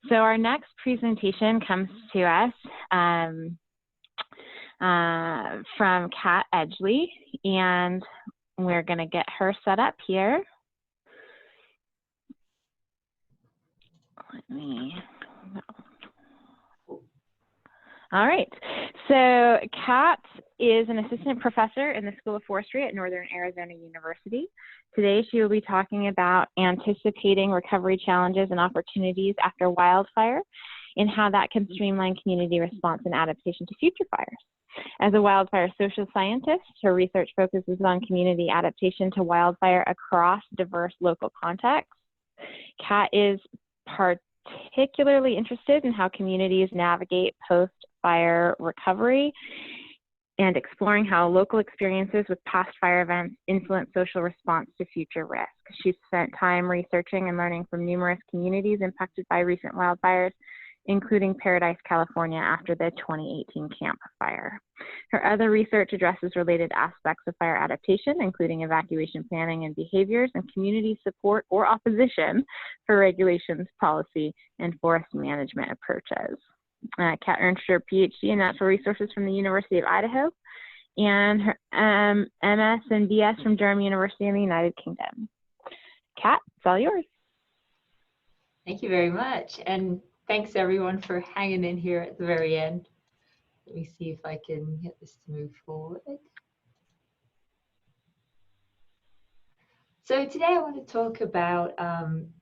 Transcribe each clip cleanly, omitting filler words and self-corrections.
So our next presentation comes to us from Kat Edgeley, and we're going to get her set up here. Let me. All right, so Kat is an assistant professor in the School of Forestry at Northern Arizona University. Today she will be talking about anticipating recovery challenges and opportunities after wildfire and how that can streamline community response and adaptation to future fires. As a wildfire social scientist, her research focuses on community adaptation to wildfire across diverse local contexts. Kat is particularly interested in how communities navigate post-fire recovery and exploring how local experiences with past fire events influence social response to future risk. She's spent time researching and learning from numerous communities impacted by recent wildfires, including Paradise, California, after the 2018 Camp Fire. Her other research addresses related aspects of fire adaptation, including evacuation planning and behaviors, and community support or opposition for regulations, policy, and forest management approaches. Kat earned her PhD in natural resources from the University of Idaho and her MS and BS from Durham University in the United Kingdom. Kat, it's all yours. Thank you very much. And thanks everyone for hanging in here at the very end. Let me see if I can get this to move forward. So today I want to talk about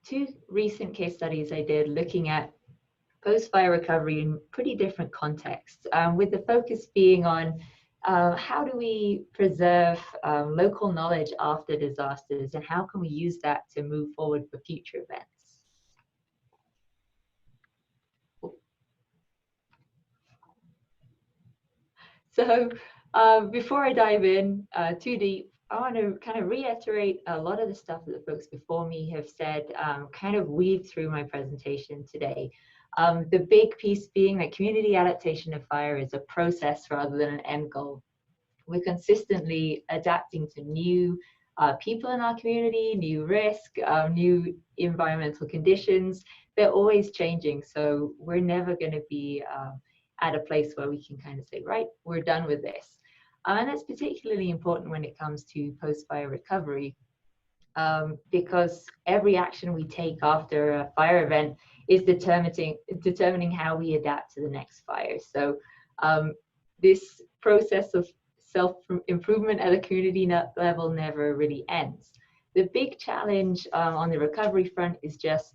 two recent case studies I did looking at post-fire recovery in pretty different contexts, with the focus being on how do we preserve local knowledge after disasters, and how can we use that to move forward for future events. So before I dive in too deep, I want to kind of reiterate a lot of the stuff that the folks before me have said, kind of weave through my presentation today. The big piece being that community adaptation to fire is a process rather than an end goal. We're consistently adapting to new people in our community, new risk, new environmental conditions. They're always changing, so we're never going to be at a place where we can kind of say, right, we're done with this. And that's particularly important when it comes to post-fire recovery, because every action we take after a fire event is determining how we adapt to the next fire. So this process of self-improvement at a community level never really ends. The big challenge on the recovery front is just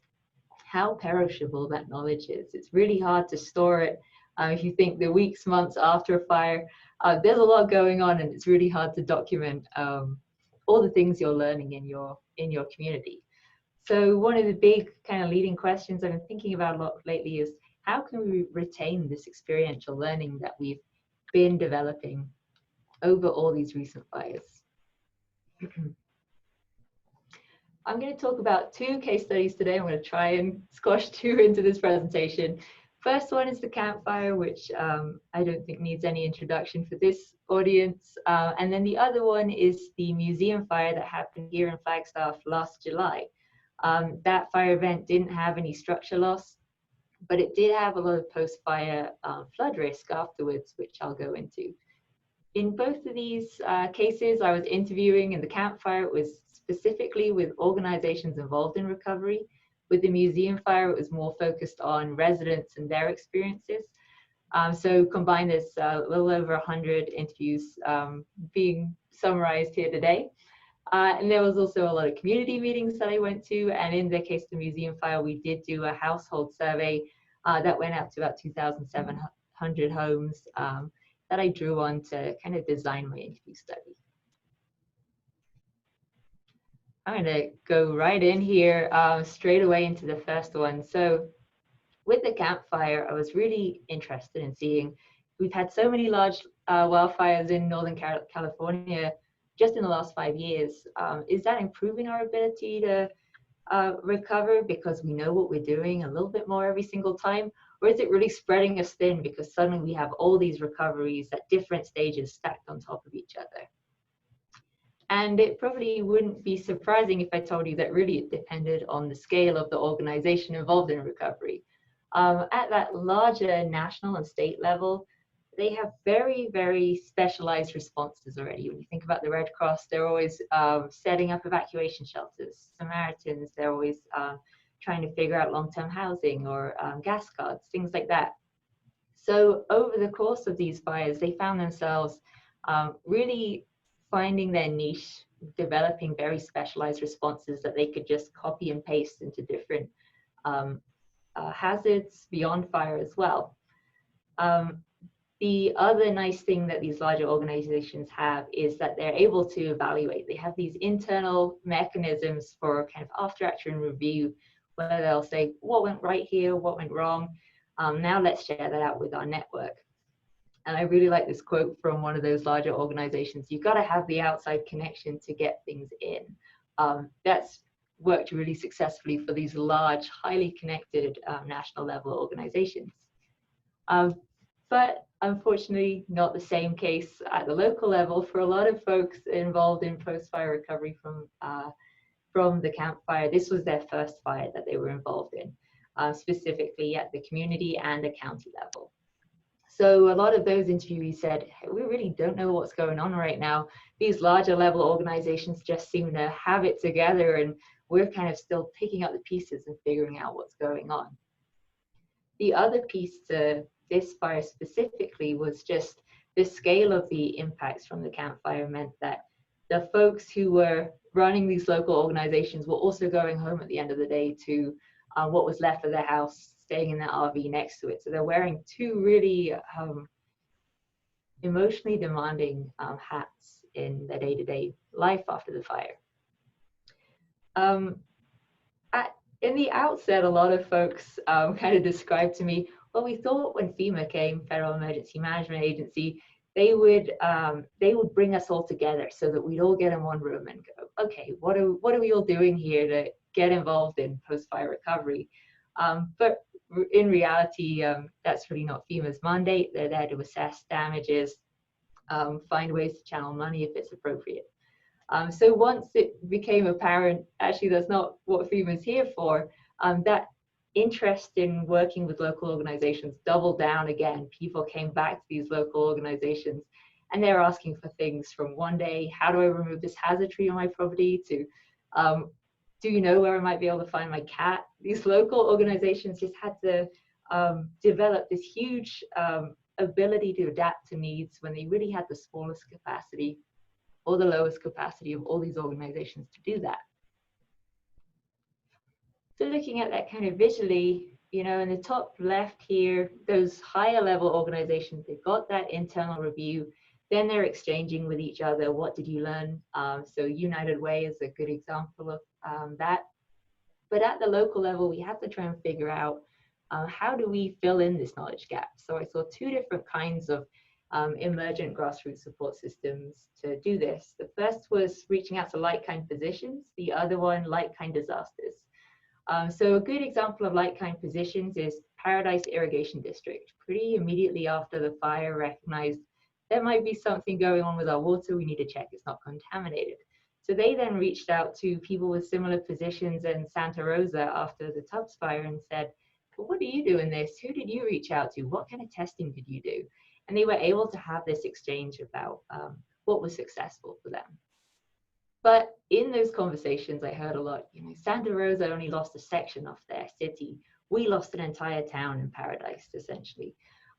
how perishable that knowledge is. It's really hard to store it. If you think the weeks, months after a fire, there's a lot going on, and it's really hard to document all the things you're learning in your community. So one of the big kind of leading questions I've been thinking about a lot lately is how can we retain this experiential learning that we've been developing over all these recent fires? I'm going to talk about two case studies today. I'm going to try and squash two into this presentation. First one is the Camp Fire, which I don't think needs any introduction for this audience. And then the other one is the museum fire that happened here in Flagstaff last July. That fire event didn't have any structure loss, but it did have a lot of post-fire flood risk afterwards, which I'll go into. In both of these cases, I was interviewing in the Camp Fire. It was specifically with organizations involved in recovery. With the museum fire, it was more focused on residents and their experiences. So combined, there's a little over 100 interviews being summarized here today. And there was also a lot of community meetings that I went to. And in the case of the museum fire, we did do a household survey that went out to about 2,700 homes that I drew on to kind of design my interview study. I'm going to go right in here straight away into the first one. So with the Camp Fire, I was really interested in seeing, we've had so many large wildfires in Northern California just in the last 5 years. Is that improving our ability to recover because we know what we're doing a little bit more every single time? Or is it really spreading us thin because suddenly we have all these recoveries at different stages stacked on top of each other? And it probably wouldn't be surprising if I told you that really it depended on the scale of the organization involved in recovery. At that larger national and state level, they have very, very specialized responses already. When you think about the Red Cross, they're always setting up evacuation shelters. Samaritans, they're always trying to figure out long-term housing or gas cards, things like that. So over the course of these fires, they found themselves really finding their niche, developing very specialized responses that they could just copy and paste into different hazards beyond fire as well. The other nice thing that these larger organizations have is that they're able to evaluate. They have these internal mechanisms for kind of after action review, where they'll say, what went right here, what went wrong? Now let's share that out with our network. And I really like this quote from one of those larger organizations. You've got to have the outside connection to get things in. That's worked really successfully for these large, highly connected national level organizations. But unfortunately, not the same case at the local level for a lot of folks involved in post-fire recovery from the campfire. This was their first fire that they were involved in, specifically at the community and the county level. So a lot of those interviewees said, hey, we really don't know what's going on right now. These larger level organizations just seem to have it together, and we're kind of still picking up the pieces and figuring out what's going on. The other piece to this fire specifically was just the scale of the impacts from the campfire meant that the folks who were running these local organizations were also going home at the end of the day to what was left of their house, staying in their RV next to it. So they're wearing two really emotionally demanding hats in their day-to-day life after the fire. In the outset, a lot of folks kind of described to me, well, we thought when FEMA came, Federal Emergency Management Agency, they would bring us all together so that we'd all get in one room and go, okay, what are we all doing here to get involved in post-fire recovery? But in reality, that's really not FEMA's mandate. They're there to assess damages, find ways to channel money if it's appropriate. So once it became apparent, actually that's not what FEMA's here for, that interest in working with local organizations doubled down again. People came back to these local organizations and they're asking for things from one day, how do I remove this hazard tree on my property, to do you know where I might be able to find my cat? These local organizations just had to develop this huge ability to adapt to needs when they really had the smallest capacity or the lowest capacity of all these organizations to do that. So looking at that kind of visually, you know, in the top left here, those higher level organizations, they've got that internal review, then they're exchanging with each other. What did you learn? So United Way is a good example of that. But at the local level, we have to try and figure out how do we fill in this knowledge gap? So I saw two different kinds of emergent grassroots support systems to do this. The first was reaching out to like-kind positions, the other one, like-kind disasters. So a good example of like-kind positions is Paradise Irrigation District. Pretty immediately after the fire, recognized there might be something going on with our water, we need to check it's not contaminated. So they then reached out to people with similar positions in Santa Rosa after the Tubbs fire and said, well, what do you do in this? Who did you reach out to? What kind of testing did you do? And they were able to have this exchange about what was successful for them. But in those conversations, I heard a lot, you know, Santa Rosa only lost a section of their city. We lost an entire town in Paradise, essentially.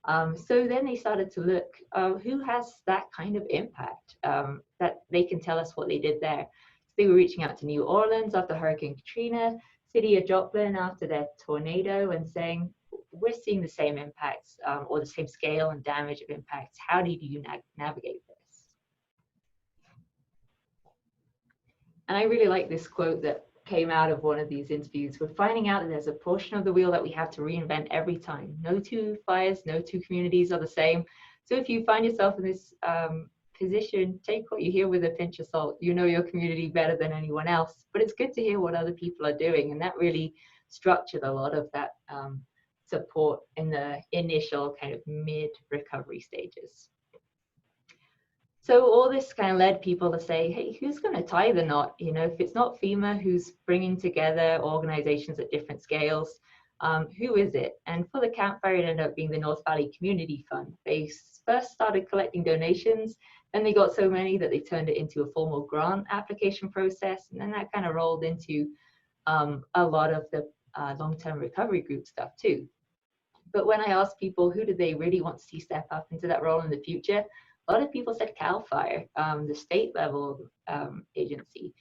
So then they started to look, who has that kind of impact that they can tell us what they did there. So they were reaching out to New Orleans after Hurricane Katrina, City of Joplin after their tornado, and saying, we're seeing the same impacts or the same scale and damage of impacts. How did you navigate this? And I really like this quote that came out of one of these interviews. We're finding out that there's a portion of the wheel that we have to reinvent every time. No two fires, no two communities are the same. So if you find yourself in this position, take what you hear with a pinch of salt. You know your community better than anyone else, but it's good to hear what other people are doing. And that really structured a lot of that support in the initial kind of mid-recovery stages. So all this kind of led people to say, hey, who's going to tie the knot? You know, if it's not FEMA who's bringing together organizations at different scales, Who is it? And for the campfire, it ended up being the North Valley Community Fund. They first started collecting donations, and they got so many that they turned it into a formal grant application process, and then that kind of rolled into a lot of the long-term recovery group stuff too. But when I asked people who do they really want to see step up into that role in the future, a lot of people said CAL FIRE, the state level agency.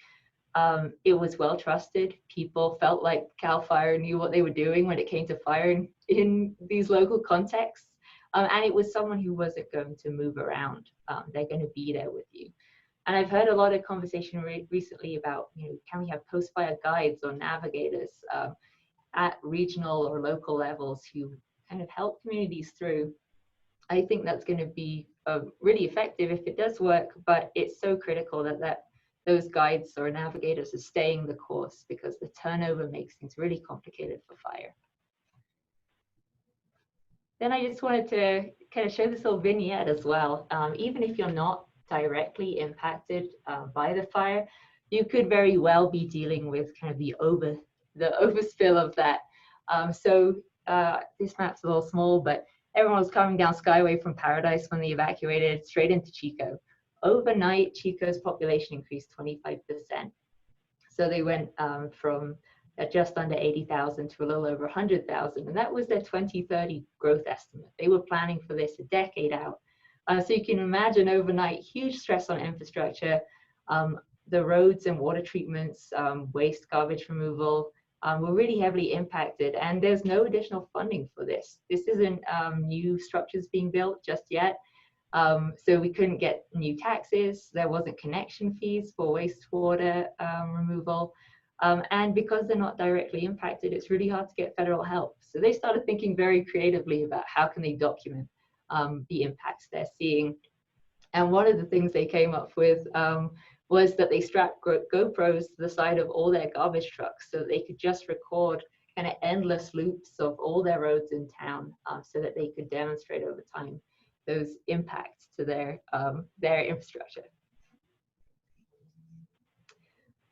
It was well trusted. People felt like CAL FIRE knew what they were doing when it came to firing in these local contexts. And it was someone who wasn't going to move around. They're going to be there with you. And I've heard a lot of conversation recently about, can we have post-fire guides or navigators at regional or local levels who kind of help communities through. I think that's going to be really effective if it does work, but it's so critical that those guides or navigators are staying the course, because the turnover makes things really complicated for fire. Then I just wanted to kind of show this little vignette as well. Even if you're not directly impacted by the fire, you could very well be dealing with kind of the overspill of that. This map's a little small, but everyone was coming down Skyway from Paradise when they evacuated straight into Chico. Overnight, Chico's population increased 25%. So they went from just under 80,000 to a little over 100,000, and that was their 2030 growth estimate. They were planning for this a decade out. So you can imagine overnight, huge stress on infrastructure, the roads and water treatments, waste, garbage removal were really heavily impacted, and there's no additional funding for this. This isn't new structures being built just yet. So we couldn't get new taxes. There wasn't connection fees for wastewater removal. And because they're not directly impacted, it's really hard to get federal help. So they started thinking very creatively about how can they document the impacts they're seeing. And one of the things they came up with was that they strapped GoPros to the side of all their garbage trucks so that they could just record kind of endless loops of all their roads in town, so that they could demonstrate over time those impacts to their infrastructure.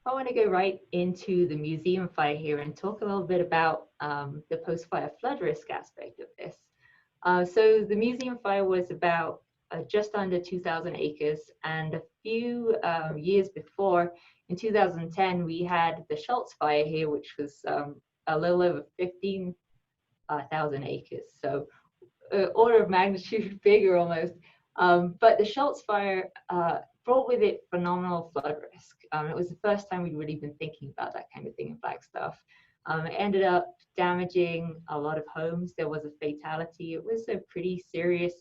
I want to go right into the museum fire here and talk a little bit about the post-fire flood risk aspect of this. So the museum fire was about just under 2,000 acres, and a few years before, in 2010, we had the Schultz fire here, which was a little over 15,000 acres. So order of magnitude bigger almost. But the Schultz fire brought with it phenomenal flood risk. It was the first time we'd really been thinking about that kind of thing in Flagstaff. It ended up damaging a lot of homes. There was a fatality. It was a pretty serious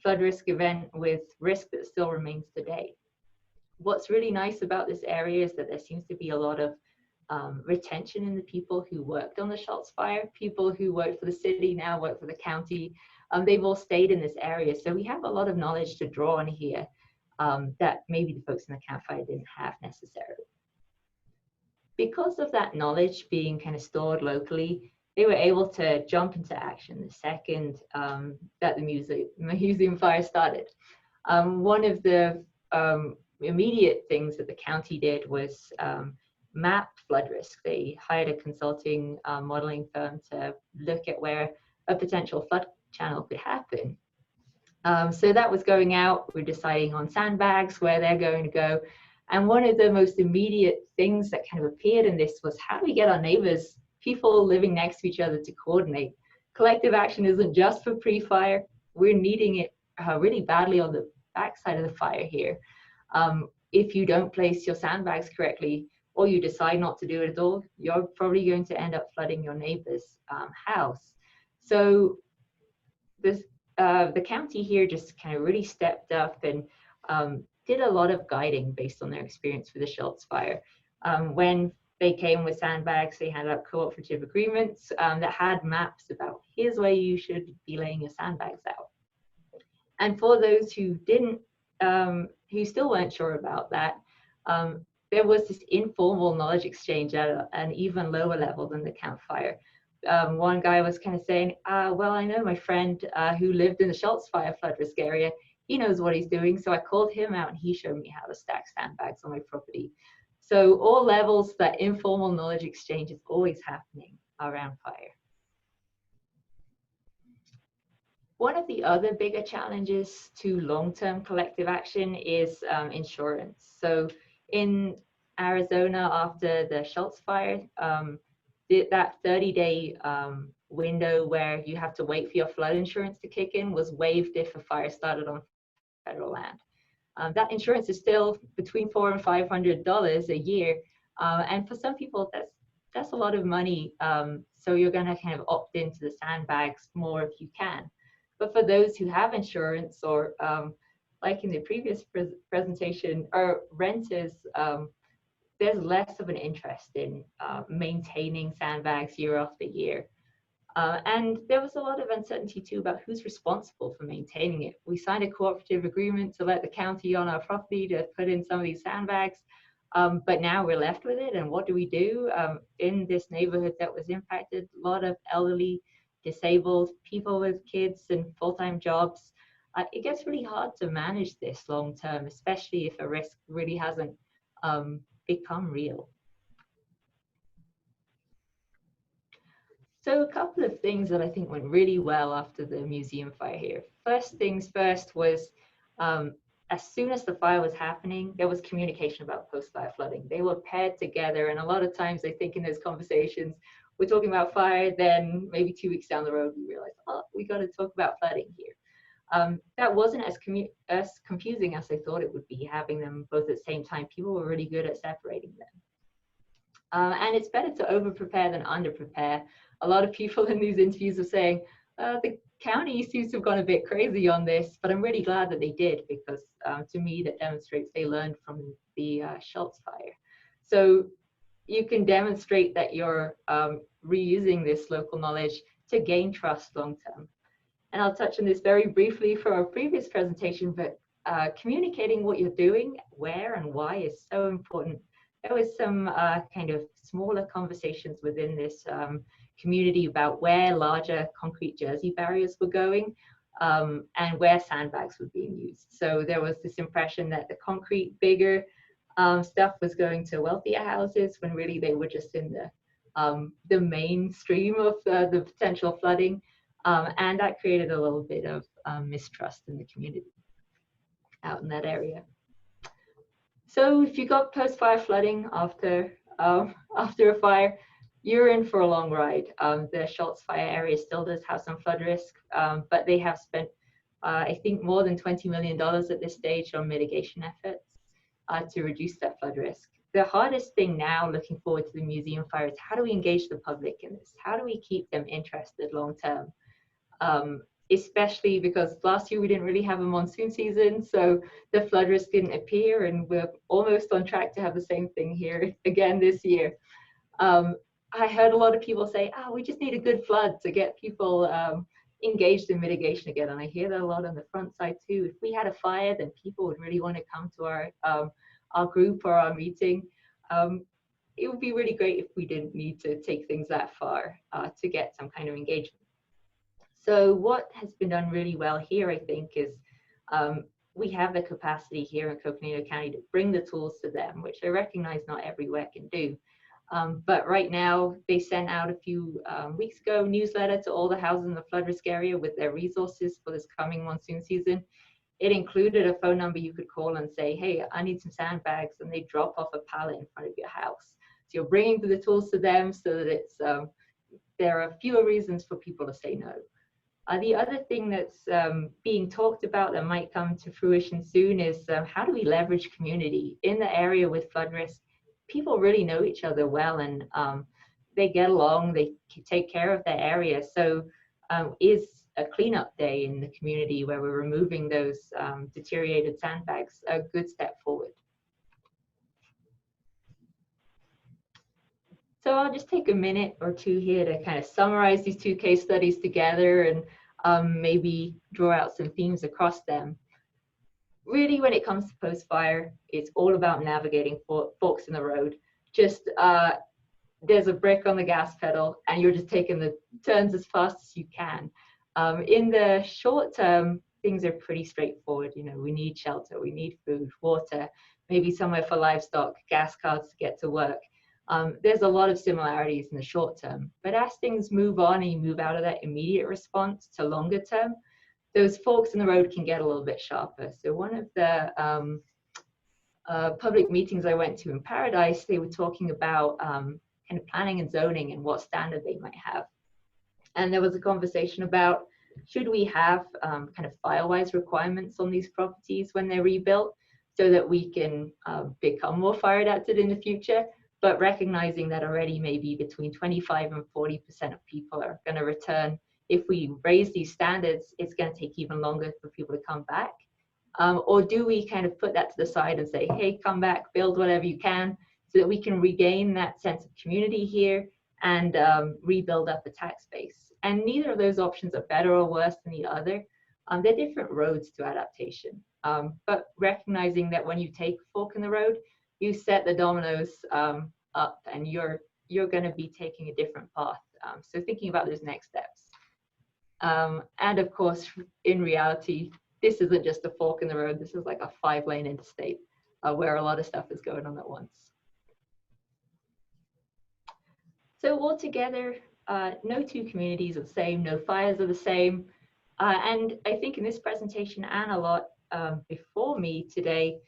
flood risk event with risk that still remains today. What's really nice about this area is that there seems to be a lot of retention in the people who worked on the Schultz fire. People who worked for the city now work for the county. They've all stayed in this area. So we have a lot of knowledge to draw on here that maybe the folks in the campfire didn't have necessarily. Because of that knowledge being kind of stored locally, they were able to jump into action the second that the museum fire started. One of the immediate things that the county did was map flood risk. They hired a consulting modeling firm to look at where a potential flood channel could happen. So that was going out. We're deciding on sandbags, where they're going to go. And one of the most immediate things that kind of appeared in this was, how do we get our neighbors, people living next to each other, to coordinate? Collective action isn't just for pre-fire. We're needing it really badly on the backside of the fire here. If you don't place your sandbags correctly, or you decide not to do it at all, you're probably going to end up flooding your neighbor's house. So this, the county here just kind of really stepped up and did a lot of guiding based on their experience with the Schultz fire. When they came with sandbags, they handed out cooperative agreements that had maps about, here's where you should be laying your sandbags out. And for those who didn't, who still weren't sure about that, there was this informal knowledge exchange at an even lower level than the campfire. One guy was kind of saying, well, I know my friend who lived in the Schultz fire flood risk area. He knows what he's doing. So I called him out and he showed me how to stack sandbags on my property. So all levels, that informal knowledge exchange is always happening around fire. One of the other bigger challenges to long-term collective action is insurance. So in Arizona, after the Schultz fire, that 30-day window where you have to wait for your flood insurance to kick in was waived if a fire started on federal land. That insurance is still between $400 and $500 a year, and for some people that's a lot of money. So you're going to kind of opt into the sandbags more if you can. But for those who have insurance, or like in the previous presentation, are renters, there's less of an interest in maintaining sandbags year after year. And there was a lot of uncertainty too about who's responsible for maintaining it. We signed a cooperative agreement to let the county on our property to put in some of these sandbags, but now we're left with it, and what do we do? In this neighborhood that was impacted, a lot of elderly, disabled, people with kids and full-time jobs. It gets really hard to manage this long term, especially if a risk really hasn't become real. So a couple of things that I think went really well after the museum fire here. First things first was, as soon as the fire was happening, there was communication about post-fire flooding. They were paired together, and a lot of times I think in those conversations, we're talking about fire, then maybe 2 weeks down the road, we realize, oh, we got to talk about flooding here. That wasn't as confusing as I thought it would be, having them both at the same time. People were really good at separating them. And it's better to over-prepare than under-prepare. A lot of people in these interviews are saying, the county seems to have gone a bit crazy on this, but I'm really glad that they did, because to me that demonstrates they learned from the Schultz fire. So you can demonstrate that you're reusing this local knowledge to gain trust long term. And I'll touch on this very briefly for our previous presentation, but communicating what you're doing, where and why is so important. There was some kind of smaller conversations within this community about where larger concrete jersey barriers were going, and where sandbags were being used. So there was this impression that the concrete, bigger stuff was going to wealthier houses, when really they were just in the mainstream of the potential flooding. And that created a little bit of mistrust in the community out in that area. So if you got post-fire flooding after a fire, you're in for a long ride. The Schultz fire area still does have some flood risk, but they have spent, I think, more than $20 million at this stage on mitigation efforts to reduce that flood risk. The hardest thing now, looking forward to the museum fire, is how do we engage the public in this? How do we keep them interested long term? Especially because last year we didn't really have a monsoon season, so the flood risk didn't appear, and we're almost on track to have the same thing here again this year. I heard a lot of people say, we just need a good flood to get people engaged in mitigation again, and I hear that a lot on the front side too. If we had a fire, then people would really want to come to our group or our meeting. It would be really great if we didn't need to take things that far to get some kind of engagement. So what has been done really well here, I think, is we have the capacity here in Coconino County to bring the tools to them, which I recognize not everywhere can do. But right now, they sent out a few weeks ago a newsletter to all the houses in the flood risk area with their resources for this coming monsoon season. It included a phone number you could call and say, hey, I need some sandbags, and they drop off a pallet in front of your house. So you're bringing the tools to them so that it's there are fewer reasons for people to say no. The other thing that's being talked about that might come to fruition soon is how do we leverage community in the area with flood risk? People really know each other well, and they get along, they take care of their area. So is a cleanup day in the community where we're removing those deteriorated sandbags a good step forward? So I'll just take a minute or two here to kind of summarize these two case studies together and maybe draw out some themes across them. Really, when it comes to post-fire, it's all about navigating forks in the road. Just there's a brick on the gas pedal, and you're just taking the turns as fast as you can. In the short term, things are pretty straightforward. You know, we need shelter, we need food, water, maybe somewhere for livestock, gas cards to get to work. There's a lot of similarities in the short term, but as things move on and you move out of that immediate response to longer term, those forks in the road can get a little bit sharper. So one of the public meetings I went to in Paradise, they were talking about kind of planning and zoning and what standard they might have. And there was a conversation about, should we have kind of file-wise requirements on these properties when they're rebuilt so that we can become more fire adapted in the future, but recognizing that already maybe between 25 and 40% of people are going to return. If we raise these standards, it's going to take even longer for people to come back. Or do we kind of put that to the side and say, hey, come back, build whatever you can, so that we can regain that sense of community here and rebuild up the tax base? And neither of those options are better or worse than the other. They're different roads to adaptation. But recognizing that when you take a fork in the road, you set the dominoes up, and you're going to be taking a different path. So thinking about those next steps. And of course, in reality, this isn't just a fork in the road. This is like a 5-lane interstate where a lot of stuff is going on at once. So altogether, no two communities are the same, no fires are the same. And I think in this presentation and a lot before me today,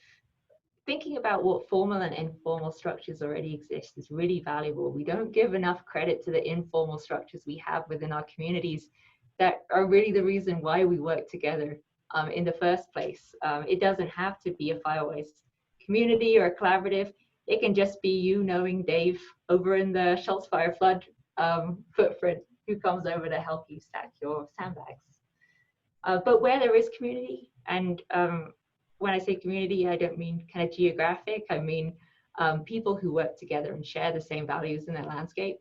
thinking about what formal and informal structures already exist is really valuable. We don't give enough credit to the informal structures we have within our communities that are really the reason why we work together in the first place. It doesn't have to be a fire-wise community or a collaborative. It can just be you knowing Dave over in the Schultz Fire Flood footprint who comes over to help you stack your sandbags. But where there is community, and when I say community, I don't mean kind of geographic, I mean people who work together and share the same values in their landscape.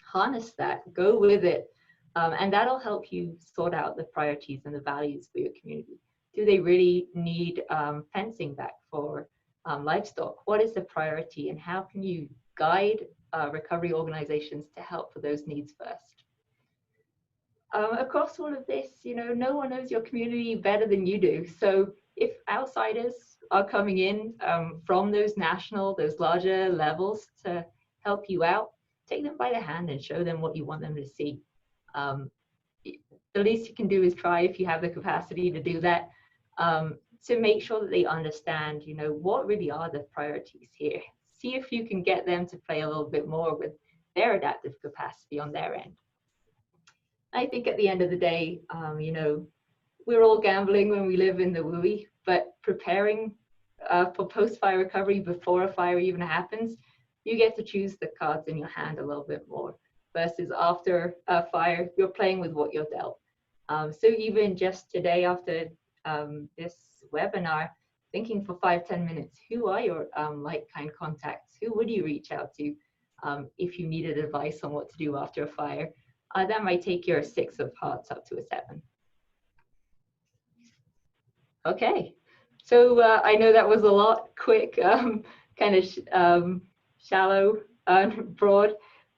Harness that, go with it, and that'll help you sort out the priorities and the values for your community. Do they really need fencing back for livestock? What is the priority, and how can you guide recovery organizations to help for those needs first? Across all of this, you know, no one knows your community better than you do. So if outsiders are coming in from those national, those larger levels to help you out, take them by the hand and show them what you want them to see. The least you can do is try, if you have the capacity to do that, to make sure that they understand, you know, what really are the priorities here. See if you can get them to play a little bit more with their adaptive capacity on their end. I think at the end of the day, you know, we're all gambling when we live in the WUI, but preparing for post-fire recovery before a fire even happens, you get to choose the cards in your hand a little bit more, versus after a fire, you're playing with what you're dealt. So even just today after this webinar, thinking for 5-10 minutes, who are your like-kind contacts? Who would you reach out to if you needed advice on what to do after a fire? That might take your 6 of hearts up to a 7. Okay, so I know that was a lot, quick, kind of shallow and broad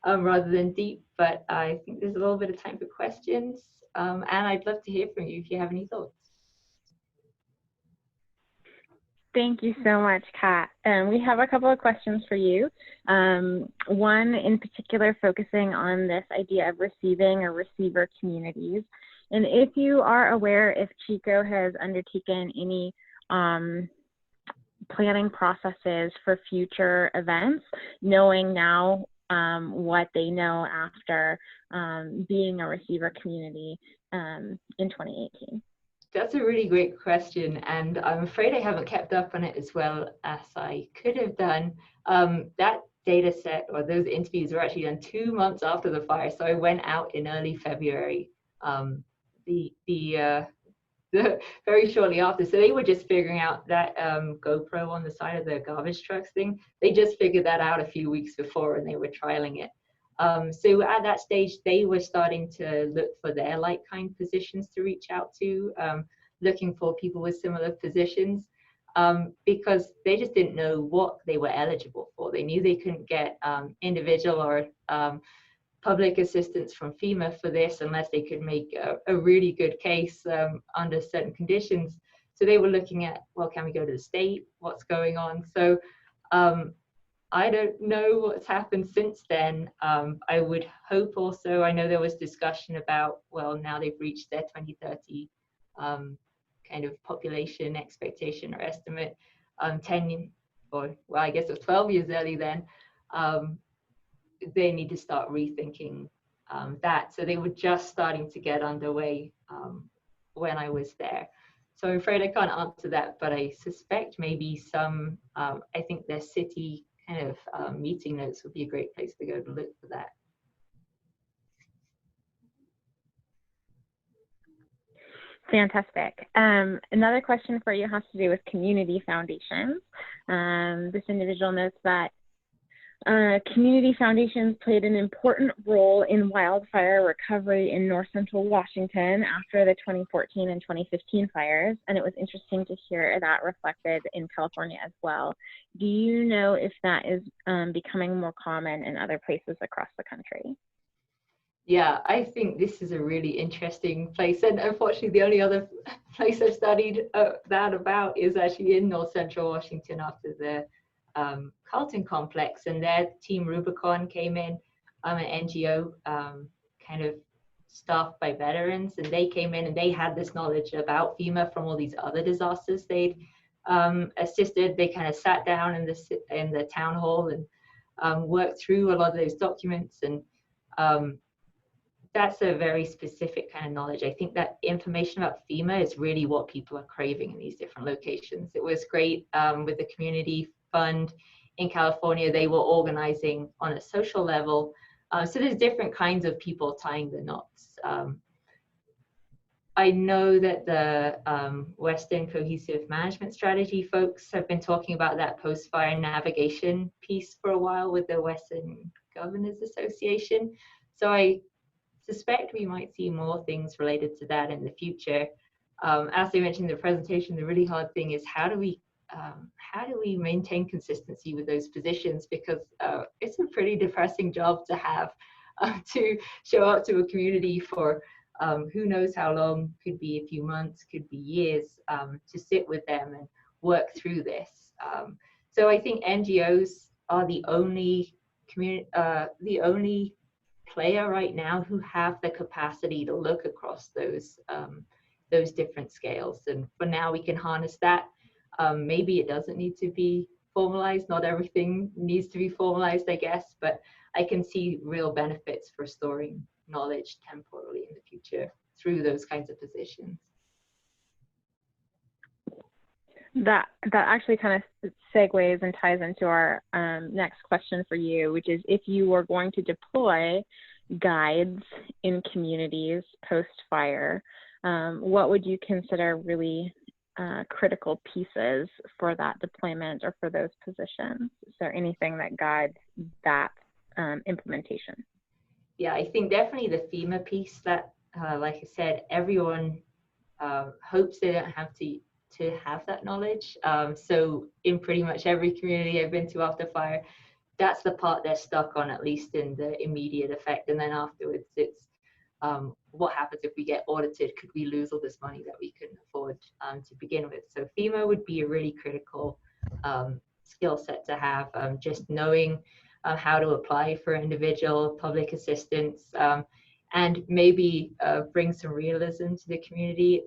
rather than deep, but I think there's a little bit of time for questions, and I'd love to hear from you if you have any thoughts. Thank you so much, Kat. We have a couple of questions for you. One in particular focusing on this idea of receiving or receiver communities. And if you are aware if Chico has undertaken any planning processes for future events, knowing now what they know after being a receiver community in 2018. That's a really great question, and I'm afraid I haven't kept up on it as well as I could have done. That data set, or those interviews, were actually done 2 months after the fire, so I went out in early February, very shortly after. So they were just figuring out that GoPro on the side of the garbage trucks thing. They just figured that out a few weeks before, and they were trialing it. So at that stage, they were starting to look for their like-kind positions to reach out to, looking for people with similar positions, because they just didn't know what they were eligible for. They knew they couldn't get individual or public assistance from FEMA for this unless they could make a really good case under certain conditions. So they were looking at, well, can we go to the state? What's going on? So I don't know what's happened since then. I would hope also, I know there was discussion about, well, now they've reached their 2030 kind of population expectation or estimate 10 or well, I guess it was 12 years early then, they need to start rethinking that. So they were just starting to get underway when I was there. So I'm afraid I can't answer that, but I suspect maybe some, I think their city kind of meeting notes would be a great place to go to look for that. Fantastic. Another question for you has to do with community foundations. This individual notes that community foundations played an important role in wildfire recovery in north central Washington after the 2014 and 2015 fires, and it was interesting to hear that reflected in California as well. Do you know if that is becoming more common in other places across the country? Yeah, I think this is a really interesting place, and unfortunately the only other place I've studied that about is actually in north central Washington after the Carlton complex, and their team Rubicon came in, an NGO kind of staffed by veterans, and they came in and they had this knowledge about FEMA from all these other disasters they'd assisted. They kind of sat down in the town hall and worked through a lot of those documents, and that's a very specific kind of knowledge. I think that information about FEMA is really what people are craving in these different locations. It was great with the community fund in California. They were organizing on a social level. So there's different kinds of people tying the knots. I know that the Western Cohesive Management Strategy folks have been talking about that post-fire navigation piece for a while with the Western Governors Association. So I suspect we might see more things related to that in the future. As I mentioned in the presentation, the really hard thing is how do we maintain consistency with those positions, because it's a pretty depressing job to have to show up to a community for who knows how long, could be a few months, could be years, to sit with them and work through this. So I think NGOs are the only player right now who have the capacity to look across those different scales. And for now, we can harness that. Maybe it doesn't need to be formalized. Not everything needs to be formalized, I guess, but I can see real benefits for storing knowledge temporally in the future through those kinds of positions. That actually kind of segues and ties into our next question for you, which is if you were going to deploy guides in communities post-fire, what would you consider really critical pieces for that deployment or for those positions? Is there anything that guides that implementation? Yeah, I think definitely the FEMA piece that, like I said, everyone hopes they don't have to have that knowledge. So in pretty much every community I've been to after fire, that's the part they're stuck on, at least in the immediate effect. And then afterwards, it's what happens if we get audited? Could we lose all this money that we couldn't afford to begin with? So FEMA would be a really critical skill set to have, just knowing how to apply for individual public assistance, and maybe bring some realism to the community.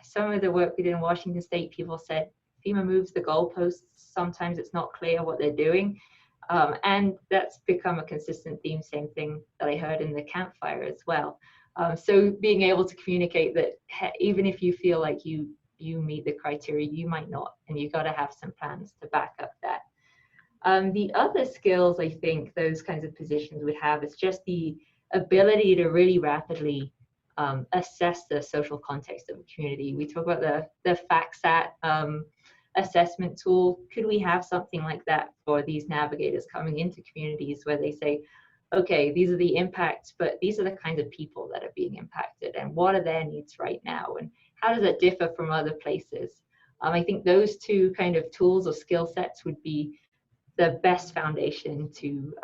Some of the work we did in Washington State, people said FEMA moves the goalposts. Sometimes it's not clear what they're doing. And that's become a consistent theme, same thing that I heard in the campfire as well. So being able to communicate that even if you feel like you meet the criteria, you might not, and you've got to have some plans to back up that. The other skills I think those kinds of positions would have is just the ability to really rapidly assess the social context of a community. We talk about the FactSat assessment tool. Could we have something like that for these navigators coming into communities where they say, okay, these are the impacts, but these are the kinds of people that are being impacted, and what are their needs right now, and how does that differ from other places? I think those two kind of tools or skill sets would be the best foundation to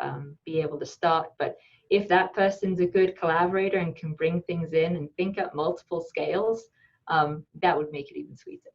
be able to start. But if that person's a good collaborator and can bring things in and think up multiple scales, that would make it even sweeter.